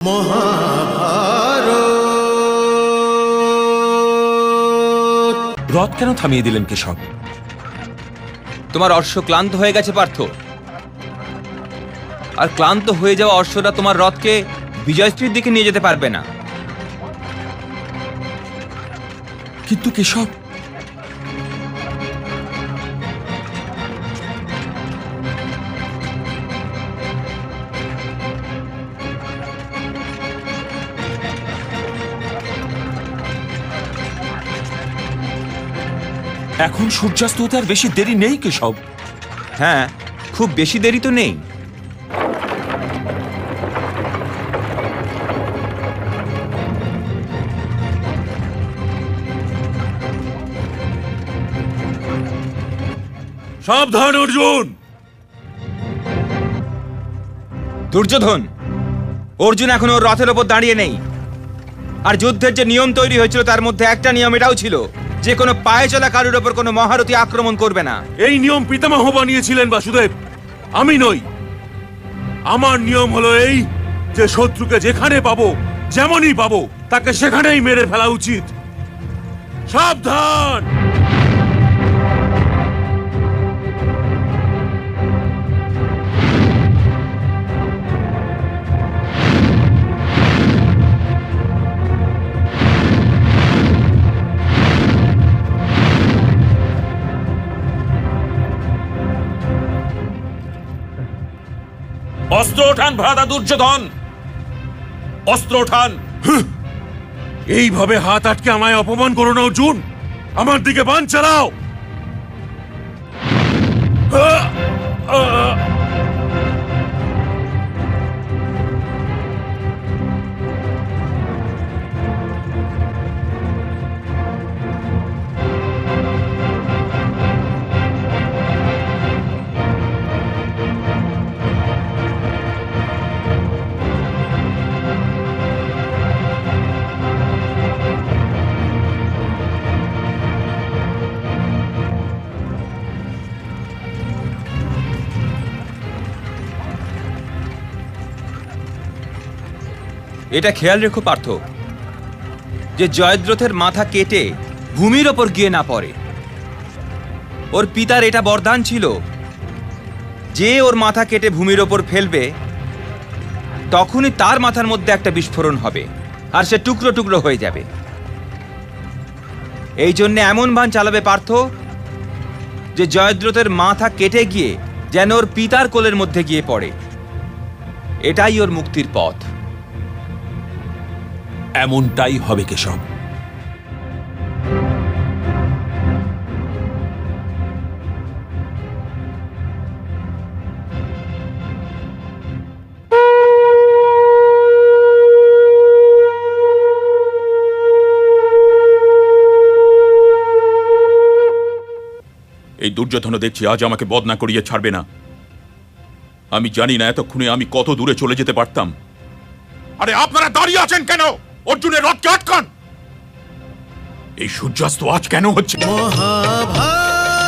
রথ কেন থামিয়ে দিলেন কেশব? তোমার অশ্ব ক্লান্ত হয়ে গেছে পার্থ, আর ক্লান্ত হয়ে যাওয়া অশ্বরা তোমার রথকে বিজয়শ্রীর দিকে নিয়ে যেতে পারবে না। কিন্তু কেশব, এখন সূর্যাস্ত হতে আর বেশি দেরি নেই কেশব। হ্যাঁ, খুব বেশি দেরি তো নেই। সাবধান অর্জুন! দুর্যোধন, অর্জুন এখন ওর রথের ওপর দাঁড়িয়ে নেই। আর যুদ্ধের যে নিয়ম তৈরি হয়েছিল তার মধ্যে একটা নিয়ম এটাও ছিল যে কোনো পায়ে চলা কারুর ওপর কোনো মহারথী আক্রমণ করবে না। এই নিয়ম পিতামহ বানিয়েছিলেন বাসুদেব, আমি নই। আমার নিয়ম হলো এই যে শত্রুকে যেখানে পাবো, যেমনই পাবো, তাকে সেখানেই মেরে ফেলা উচিত। সাবধান! অস্ত্র ওঠান ভ্রাতা দুর্যোধন, অস্ত্র ওঠান। এইভাবে হাত আটকে আমায় অপমান করো না অর্জুন। আমার দিকে বাণ চালাও। এটা খেয়াল রেখো পার্থ, যে জয়দ্রথের মাথা কেটে ভূমির ওপর গিয়ে না পড়ে। ওর পিতার এটা বরদান ছিল যে ওর মাথা কেটে ভূমির ওপর ফেলবে তখনই তার মাথার মধ্যে একটা বিস্ফোরণ হবে আর সে টুকরো টুকরো হয়ে যাবে। এই জন্য এমন বাণ চালাবে পার্থ যে জয়দ্রথের মাথা কেটে গিয়ে যেন ওর পিতার কোলের মধ্যে গিয়ে পড়ে। এটাই ওর মুক্তির পথ। এমনটাই হবে কেশব। এই দুর্যোধন দেখছি আজ আমাকে বদনা করিয়ে ছাড়বে না। আমি জানি না এতক্ষণে আমি কত দূরে চলে যেতে পারতাম। আরে আপনারা দাঁড়িয়ে আছেন কেন? অর্জুনের রথকে আটকান। এই সূর্যাস্ত আজ কেন হচ্ছে? মহাভারত